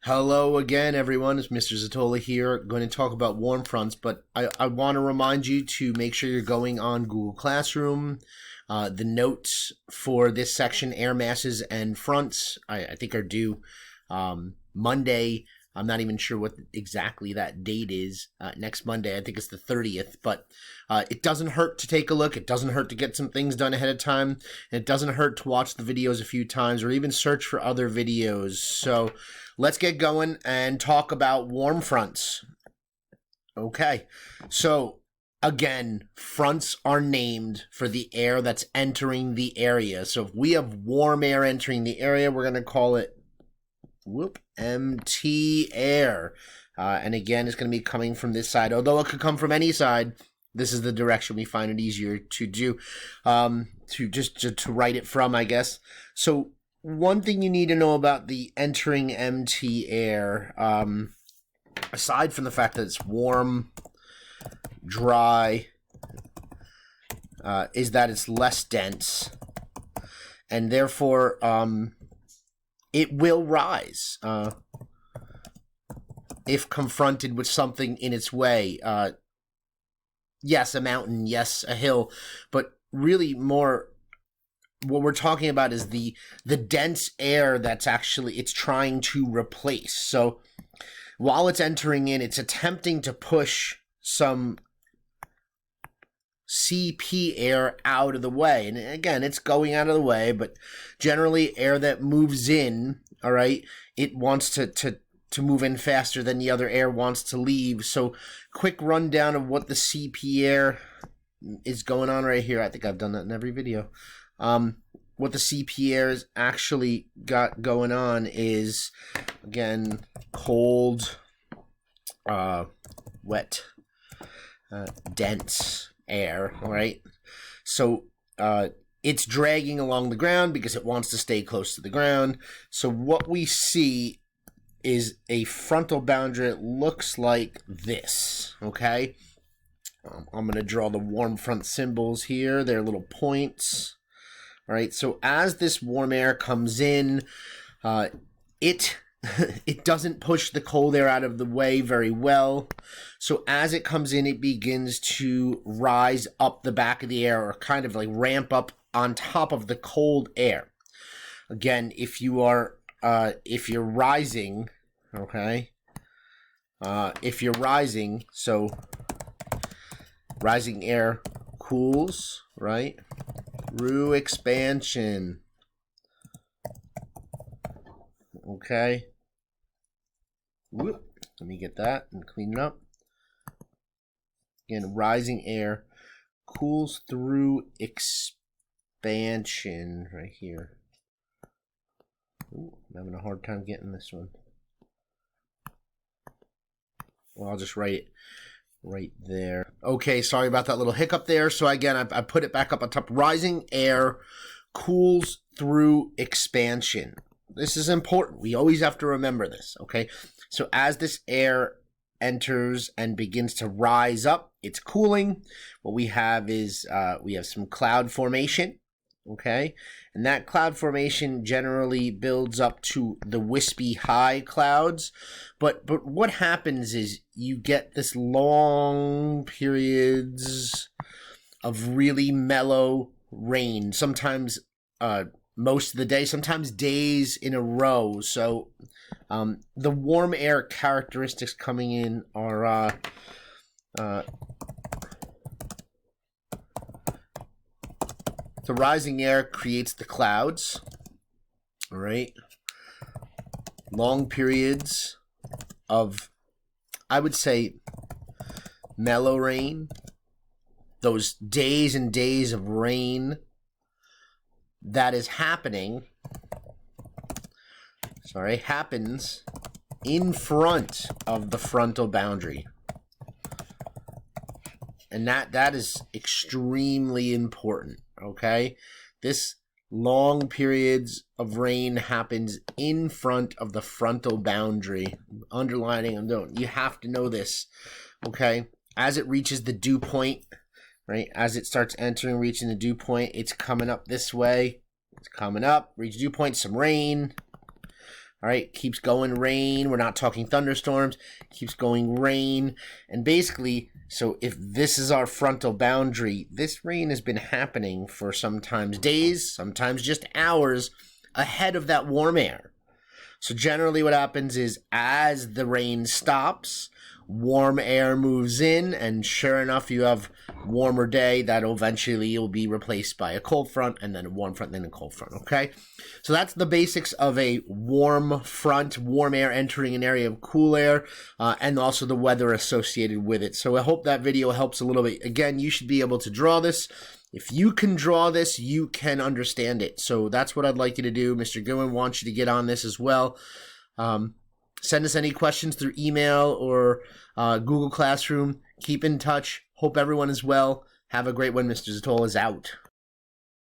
Hello again, everyone. It's Mr. Zatola here. Going to talk about warm fronts, but I want to remind you to make sure you're going on Google Classroom. The notes for this section, air masses and fronts, I think are due Monday. I'm not even sure what exactly that date is. Next Monday, I think it's the 30th, but it doesn't hurt to take a look. It doesn't hurt to get some things done ahead of time. And it doesn't hurt to watch the videos a few times or even search for other videos. So let's get going and talk about warm fronts. Okay, so again, fronts are named for the air that's entering the area. So if we have warm air entering the area, we're going to call it empty air. And again, it's going to be coming from this side. Although it could come from any side, this is the direction we find it easier to do, to write it from, I guess. So one thing you need to know about the entering empty air, aside from the fact that it's warm, dry, is that it's less dense, and therefore it will rise if confronted with something in its way. Yes, a mountain, yes, a hill, but really more what we're talking about is the dense air that's actually it's trying to replace. So while it's entering in, it's attempting to push some CP air out of the way. And again, it's going out of the way, but generally air that moves in, all right, it wants to move in faster than the other air wants to leave. So quick rundown of what the CP air is going on right here. I think I've done that in every video. What the CP air is actually got going on is, again, cold, wet, dense air, all right? So it's dragging along the ground because it wants to stay close to the ground. So what we see is a frontal boundary. It looks like this, okay? I'm going to draw the warm front symbols here. They're little points. All right, so as this warm air comes in, it doesn't push the cold air out of the way very well. So as it comes in, it begins to rise up the back of the air, or kind of like ramp up on top of the cold air. Again, if you're rising, okay, if you're rising, so rising air cools, right, through expansion. Okay. Whoop. Let me get that and clean it up. Again, rising air cools through expansion right here. Ooh, I'm having a hard time getting this one. Well, I'll just write it right there. Okay, sorry about that little hiccup there. So again, I put it back up on top. Rising air cools through expansion. This is important. We always have to remember this, okay? So as this air enters and begins to rise up, it's cooling. What we have is we have some cloud formation, okay? And that cloud formation generally builds up to the wispy high clouds. But what happens is you get this long periods of really mellow rain, sometimes most of the day, sometimes days in a row. So the warm air characteristics coming in are the rising air creates the clouds, all right? Long periods of, I would say, mellow rain. Those days and days of rain that is happening, happens in front of the frontal boundary. And that is extremely important, okay? This long periods of rain happens in front of the frontal boundary. Underlining and don't. You have to know this, okay? As it reaches the dew point, right? As it starts entering, reaching the dew point, it's coming up this way. It's coming up, reach dew point, some rain. All right, keeps going rain. We're not talking thunderstorms. Keeps going rain. And basically, so if this is our frontal boundary, this rain has been happening for sometimes days, sometimes just hours ahead of that warm air. So generally what happens is as the rain stops, warm air moves in, and sure enough, you have warmer day that'll eventually will be replaced by a cold front, and then a warm front, then a cold front, okay? So that's the basics of a warm front, warm air entering an area of cool air, and also the weather associated with it. So I hope that video helps a little bit. Again, you should be able to draw this. If you can draw this, you can understand it. So that's what I'd like you to do. Mr. Goodwin wants you to get on this as well. Send us any questions through email or Google Classroom. Keep in touch. Hope everyone is well. Have a great one. Mr. Zatola is out.